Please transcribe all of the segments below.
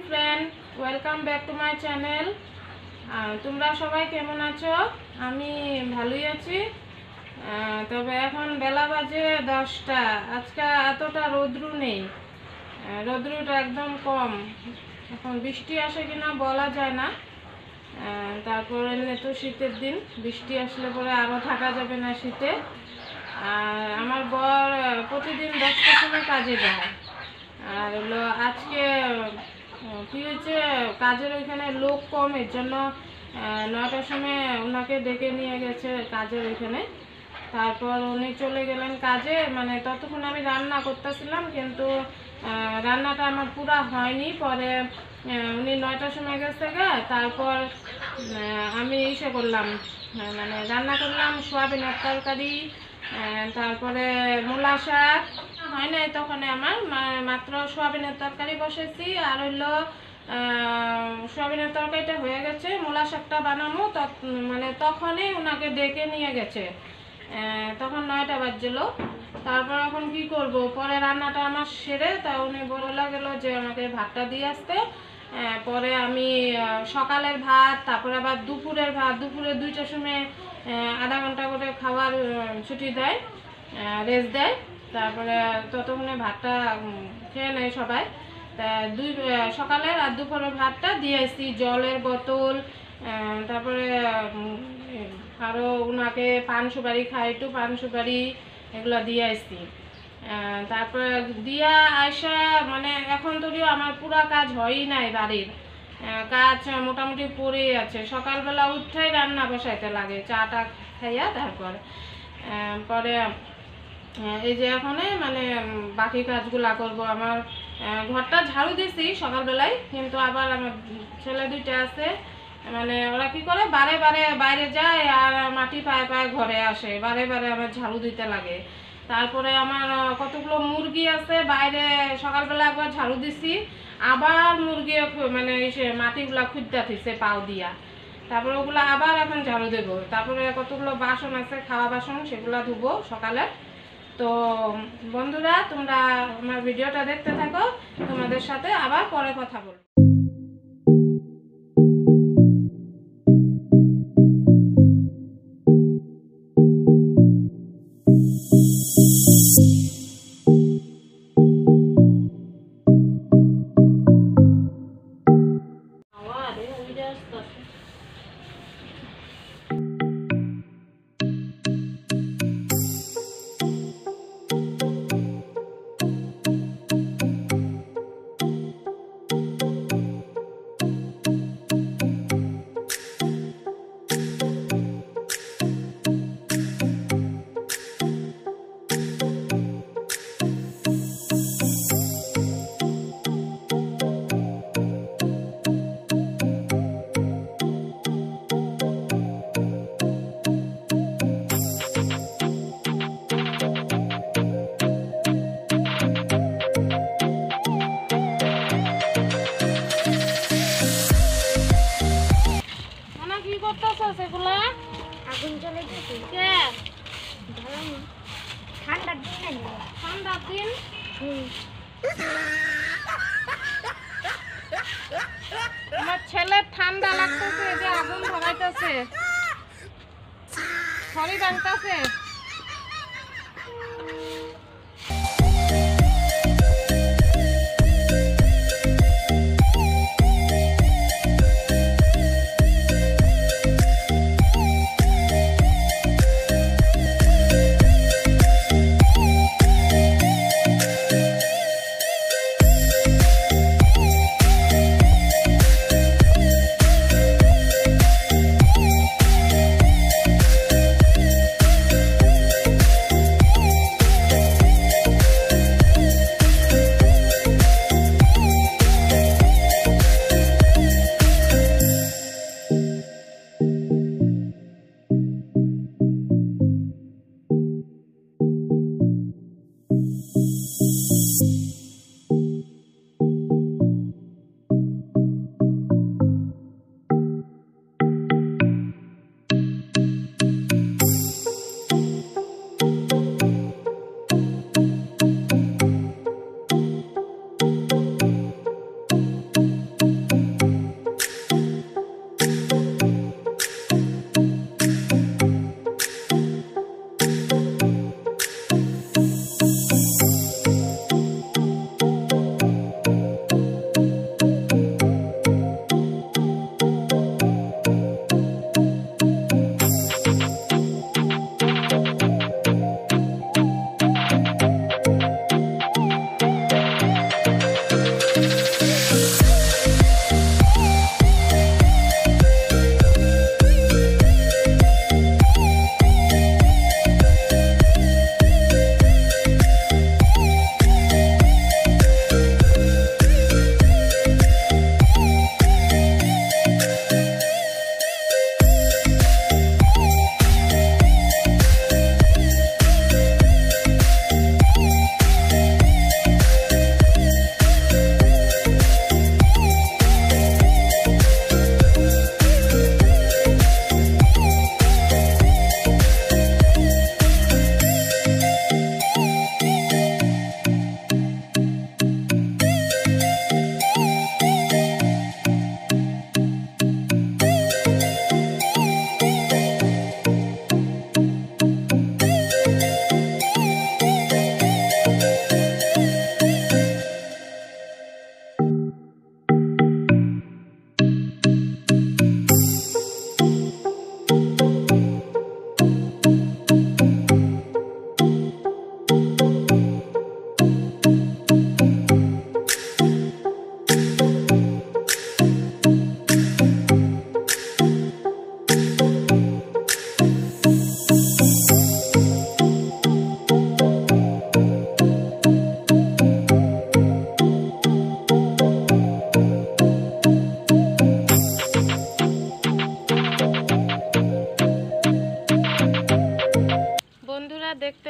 Friend, welcome back to my channel. তোমরা সবাই কেমন আছো? আমি ভালোই আছি। তবে এখন বেলা বাজে 10টা। আজকে এতটা রৌদ্রু নেই, রৌদ্রুটা একদম কম। এখন বৃষ্টি আসে কিনা বলা যায় না। তারপরে তো শীতের দিন, বৃষ্টি আসলে পরে আরও থাকা যাবে না শীতে। আর আমার বর প্রতিদিন 10টার সময় কাজে যায়। আর হলো আজকে কী হয়েছে, কাজের ওইখানে লোক কম, এর জন্য 9টার সময় ওনাকে ডেকে নিয়ে গেছে কাজের ওইখানে। তারপর উনি চলে গেলেন কাজে, মানে ততক্ষণ আমি রান্না করতেছিলাম, কিন্তু রান্নাটা আমার পুরা হয়নি। পরে উনি 9টার সময় গেছে গা, তারপর আমি ইসে করলাম, মানে রান্না করলাম সোয়াবিনের তরকারি, তারপরে মূলা শাক হয় নাই তখন আমার, মাত্র সোয়াবিনের তরকারি বসেছি। আর হইলো সোয়াবিনের তরকারিটা হয়ে গেছে, মূলা শাকটা বানাবো মানে তখনই ওনাকে ডেকে নিয়ে গেছে। তখন 9টা বাজছিল। তারপর এখন কি করব, পরে রান্নাটা আমার সেরে তা উনি বলে গেল যে আমাকে ভাতটা দিয়ে আসতে। পরে আমি সকালের ভাত, তারপরে আবার দুপুরের ভাত, দুপুরে 2টার সময় আধা ঘন্টা করে খাওয়ার ছুটি দেয়, রেস্ট দেয়। তারপরে ততক্ষণে ভাতটা খেয়ে নেয় সবাই। তা সকালের আর দুপুরের ভাতটা দিয়ে আসছি, জলের বোতল, তারপরে আরও ওনাকে পান সুপারি খাই, একটু পান সুপারি এগুলো দিয়ে আসছি। তারপরে দিয়া আয়সা, মানে এখন যদিও আমার পুরা কাজ হয়ই নাই, বাড়ির কাজ মোটামুটি পড়েই আছে। সকালবেলা উঠেই রান্না বসাইতে লাগে, চাটা খাইয়া। তারপর পরে এই যে এখন মানে বাকি কাজগুলা করব। আমার ঘরটা ঝাড়ু দিছি সকালবেলায়, কিন্তু আবার আমার ছেলে 2টা আছে, মানে ওরা কি করে বারে বারে বাইরে যায় আর মাটি পায়ে পায়ে ঘরে আসে, বারে বারে আমার ঝাড়ু দিতে লাগে। তারপরে আমার কতগুলো মুরগি আছে বাইরে, সকালবেলা একবার ঝাড়ু দিছি, আবার মুরগি মানে এসে মাটিগুলা খুঁজতে দিছে পাও দিয়া। তারপরে ওগুলো আবার এখন ঝাড়ু দেবো। তারপরে কতগুলো বাসন আছে, খাওয়া বাসন, সেগুলো ধুবো সকালে। তো বন্ধুরা, তোমরা আমার ভিডিওটা দেখতে থাকো, তোমাদের সাথে আবার পরে কথা বলবো। আগুন জ্বলে দিতে ঠান্ডার দিন, ঠান্ডার দিন আমার ছেলের ঠান্ডা লাগতেছে, যে আগুন ধরাইতেছে, খড়ি ভাঙতেছে।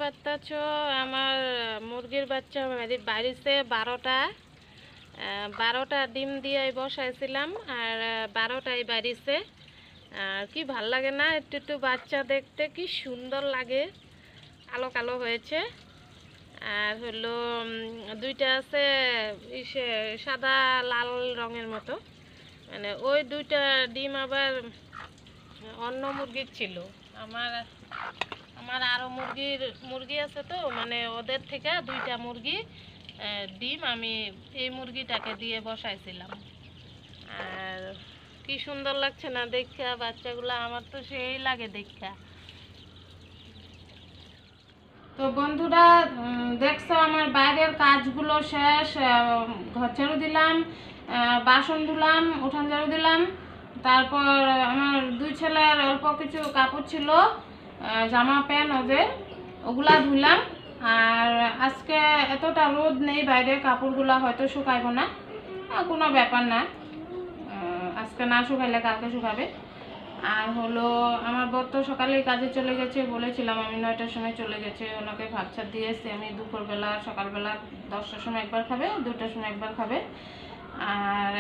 পারতেছো আমার মুরগির বাচ্চা বাড়িতে 12টা ডিম দিয়ে বসাইছিলাম আর 12টাই বাড়িছে। আর কি ভাল লাগে না, একটু একটু বাচ্চা দেখতে কি সুন্দর লাগে, কালো কালো হয়েছে। আর হলো দুইটা আছে ইসে সাদা লাল রঙের মতো, মানে ওই দুইটা ডিম আবার অন্য মুরগির ছিল। আমার আমার আরও মুরগি আছে, তো মানে ওদের থেকে দুইটা মুরগি ডিম আমি এই মুরগিটাকে দিয়ে বসাইছিলাম। আর কি সুন্দর লাগছে না দেখা বাচ্চাগুলো, আমার তো সেই লাগে দেখা। তো বন্ধুরা দেখছো আমার বাইরের কাজগুলো শেষ, ঘর ঝাড়ু দিলাম, বাসন ধুলাম, উঠান ঝাড়ু দিলাম, তারপর আমার দুই ছেলের অল্প কিছু কাপড় ছিল, জামা প্যান্ট ওদের, ওগুলা ধুলাম। আর আজকে এতটা রোদ নেই বাইরে, কাপড়গুলা হয়তো শুকাইব না, কোনো ব্যাপার না, আজকে না শুকাইলে কালকে শুকাবে। আর হলো আমার বর তো সকালেই কাজে চলে গেছে, বলেছিলাম আমি 9টার সময় চলে গেছে, ওনাকে ভাত ছাত দিয়েছি আমি। দুপুরবেলা সকালবেলা 10টার সময় একবার খাবে, 2টার সময় একবার খাবে। আর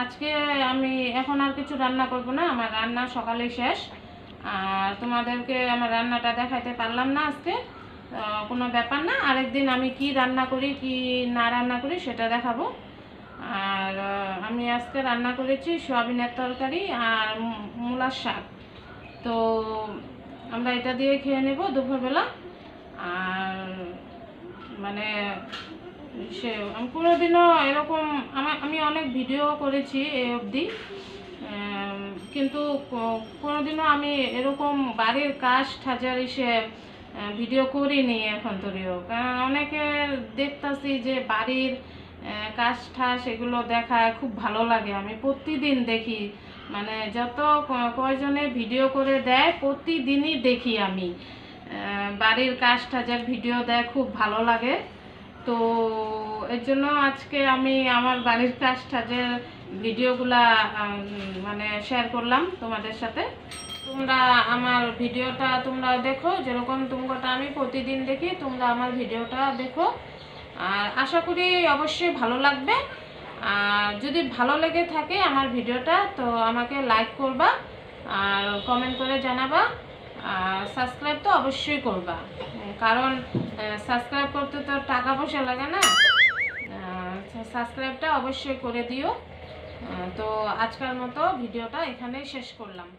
আজকে আমি এখন আর কিছু রান্না করব না, আমার রান্না সকালেই শেষ। আর তোমাদেরকে আমার রান্নাটা দেখাইতে পারলাম না আজকে, কোনো ব্যাপার না, আরেকদিন আমি কি রান্না করি কি না রান্না করি সেটা দেখাবো। আর আমি আজকে রান্না করেছি সয়াবিনের তরকারি আর মূলার শাক, তো আমরা এটা দিয়ে খেয়ে নেব দুপুরবেলা। আর মানে আমি কোনোদিনও এরকম আমি অনেক ভিডিও করেছি এই অবধি, কিন্তু কোনোদিনও আমি এরকম বাড়ির কাজ ঠাজার ভিডিও করিনি এখন তরিও। কারণ অনেকে দেখতাছি যে বাড়ির কাজ ঠাস এগুলো দেখায় খুব ভালো লাগে, আমি প্রতিদিন দেখি, মানে যত কয়জনে ভিডিও করে দেয় প্রতিদিনই দেখি আমি বাড়ির কাজ ঠাজার ভিডিও দেয়, খুব ভালো লাগে। তো এর জন্য আজকে আমি আমার বাড়ির কাজ ঠাজের ভিডিওগুলা মানে শেয়ার করলাম তোমাদের সাথে। তোমরা আমার ভিডিওটা তোমরা দেখো, যেরকম তোমরা আমি প্রতিদিন দেখি, তোমরা আমার ভিডিওটা দেখো। আর আশা করি অবশ্যই ভালো লাগবে। আর যদি ভালো লেগে থাকে আমার ভিডিওটা, তো আমাকে লাইক করবা আর কমেন্ট করে জানাবা। আর সাবস্ক্রাইব তো অবশ্যই করবা, কারণ সাবস্ক্রাইব করতে তো টাকা পয়সা লাগে না, সাবস্ক্রাইবটা অবশ্যই করে দিও। তো আজকের মতো ভিডিওটা এখানেই শেষ করলাম।